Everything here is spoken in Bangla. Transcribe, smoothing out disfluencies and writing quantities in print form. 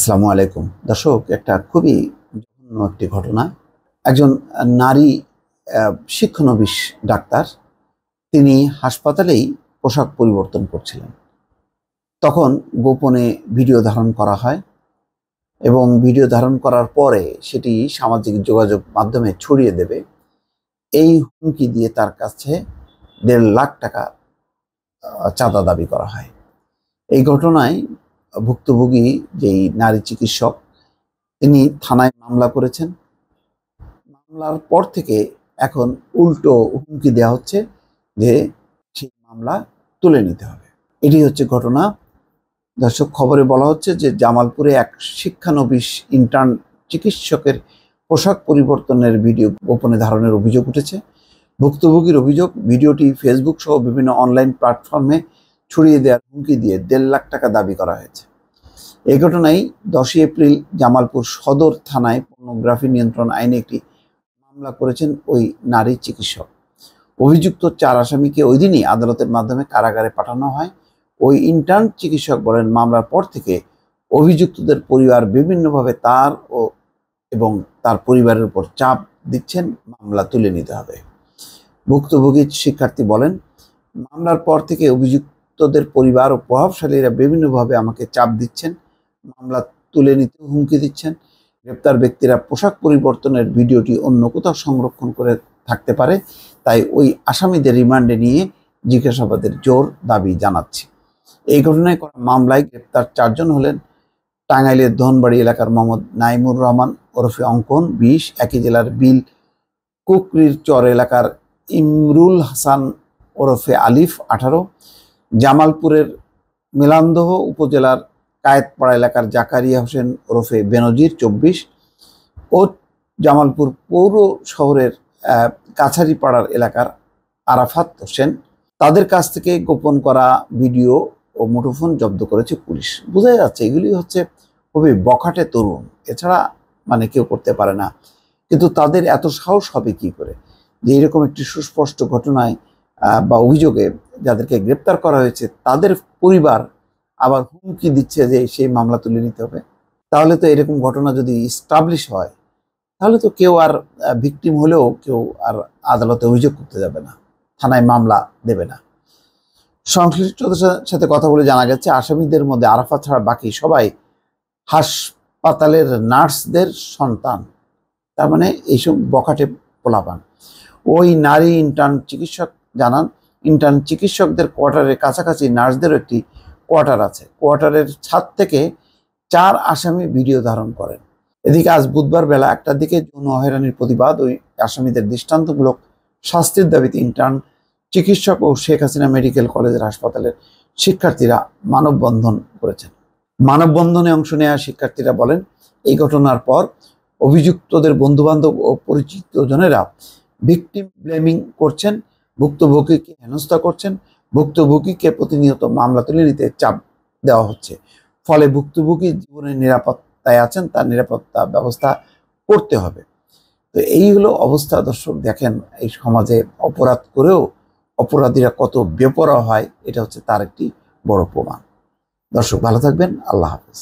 আসসালামু আলাইকুম দর্শক, একটা খুবই জঘন্য একটি ঘটনা। একজন নারী শিক্ষানবিশ ডাক্তার, তিনি হাসপাতালেই পোশাক পরিবর্তন করছিলেন। তখন গোপনে ভিডিও ধারণ করা হয় এবং ভিডিও ধারণ করার পরে সেটি সামাজিক যোগাযোগ মাধ্যমে ছড়িয়ে দেবে, এই হুমকি দিয়ে তার কাছে 1.5 লাখ টাকা চাঁদা দাবি করা হয়। এই ঘটনায় ভুক্তভোগী যেই নারী চিকিৎসক, তিনি থানায় মামলা করেছেন। মামলার পর থেকে এখন উল্টো হুমকি দেওয়া হচ্ছে যে সেই মামলা তুলে নিতে হবে। এটি হচ্ছে ঘটনা। দর্শক, খবরে বলা হচ্ছে যে জামালপুরে এক শিক্ষানবিশ ইন্টার্ন চিকিৎসকের পোশাক পরিবর্তনের ভিডিও গোপনে ধারণের অভিযোগ উঠেছে। ভুক্তভোগীর অভিযোগ, ভিডিওটি ফেসবুক সহ বিভিন্ন অনলাইন প্ল্যাটফর্মে ছড়িয়ে দেওয়ার হুমকি দিয়ে 1.5 লাখ টাকা দাবি করা হয়েছে। এই ঘটনায় 10 এপ্রিল জামালপুর সদর থানায় পর্নোগ্রাফি নিয়ন্ত্রণ আইনে একটি মামলা করেছেন ওই নারী চিকিৎসক। অভিযুক্ত 4 আসামিকে ওই দিনই আদালতের মাধ্যমে কারাগারে পাঠানো হয়। ওই ইন্টার্ন চিকিৎসক বলেন, মামলার পর থেকে অভিযুক্তদের পরিবার বিভিন্নভাবে তার এবং তার পরিবারের উপর চাপ দিচ্ছেন মামলা তুলে নিতে হবে। ভুক্তভোগী শিক্ষার্থী বলেন, মামলার পর থেকে অভিযুক্তদের পরিবার ও প্রভাবশালীরা বিভিন্নভাবে আমাকে চাপ দিচ্ছেন, মামলা তুলে নিতে হুমকি দিচ্ছেন। গ্রেপ্তার ব্যক্তিরা পোশাক পরিবর্তনের ভিডিওটি অন্য কোথাও সংরক্ষণ করে থাকতে পারে, তাই ওই আসামিদের রিমান্ডে নিয়ে জিজ্ঞাসাবাদের জোর দাবি জানাচ্ছি। এই ঘটনায় করা মামলায় গ্রেপ্তার 4 জন হলেন টাঙ্গাইলের ধনবাড়ি এলাকার মোহাম্মদ নাইমুর রহমান ওরফে অঙ্কন 20, একই জেলার বিল কুকরির চর এলাকার ইমরুল হাসান ওরফে আলিফ 18, জামালপুরের মেলান্দহ উপজেলার কায়েতপাড়া এলাকার জাকারিয়া হোসেন ওরফে বেনজির 24 ও জামালপুর পৌর শহরের কাছারিপাড়ার এলাকার আরাফাত হোসেন। তাদের কাছ থেকে গোপন করা ভিডিও ও মুঠোফোন জব্দ করেছে পুলিশ। বোঝা যাচ্ছে এগুলি হচ্ছে খুবই বখাটে তরুণ, এছাড়া কেউ করতে পারে না। কিন্তু তাদের এত সাহস হবে কি করে যে এরকম একটি সুস্পষ্ট ঘটনায় বা অভিযোগে যাদেরকে গ্রেপ্তার করা হয়েছে তাদের পরিবার আবার হুমকি দিচ্ছে যে সেই মামলা তুলে নিতে হবে? তাহলে তো এরকম ঘটনা যদি ইস্টাবলিশ হয়, তাহলে তো কেউ আর ভিকটিম হলেও কেউ আর আদালতে অভিযোগ করতে যাবে না, থানায় মামলা দেবে না। সংশ্লিষ্টদের সাথে কথা বলে জানা গেছে, আসামিদের মধ্যে আরাফাত ছাড়া বাকি সবাই হাসপাতালের নার্সদের সন্তান। তার মানে এইসব বখাটে পোলাপান। ওই নারী ইন্টার্ন চিকিৎসক জানান, ইন্টার্ন চিকিৎসকদের কোয়ার্টারের কাছাকাছি নার্সদেরও একটি কোয়ার্টার আছে। কোয়ার্টারের ছাদ থেকে 4 আসামি ভিডিও ধারণ করেন। এদিকে আজ বুধবার বেলা 1টার দিকে যৌন হয়রানির প্রতিবাদ ওই আসামিদের দৃষ্টান্তমূলক শাস্তির দাবিতে ইন্টার্ন চিকিৎসক ও শেখ হাসিনা মেডিকেল কলেজের হাসপাতালের শিক্ষার্থীরা মানববন্ধন করেছেন। মানববন্ধনে অংশ নেওয়া শিক্ষার্থীরা বলেন, এই ঘটনার পর অভিযুক্তদের বন্ধুবান্ধব ও পরিচিত জনেরা ভিকটিম ব্লেমিং করছেন, ভুক্তভোগীকে হেনস্থা করছেন, ভুক্তভোগীকে প্রতিনিয়ত মামলা তুলে নিতে চাপ দেওয়া হচ্ছে। ফলে ভুক্তভোগী জীবনের নিরাপত্তায় আছেন, তার নিরাপত্তা ব্যবস্থা করতে হবে। তো এই হলো অবস্থা। দর্শক দেখেন, এই সমাজে অপরাধ করেও অপরাধীরা কত বেপরোয়া হয়, এটা হচ্ছে তার একটি বড় প্রমাণ। দর্শক ভালো থাকবেন, আল্লাহ হাফেজ।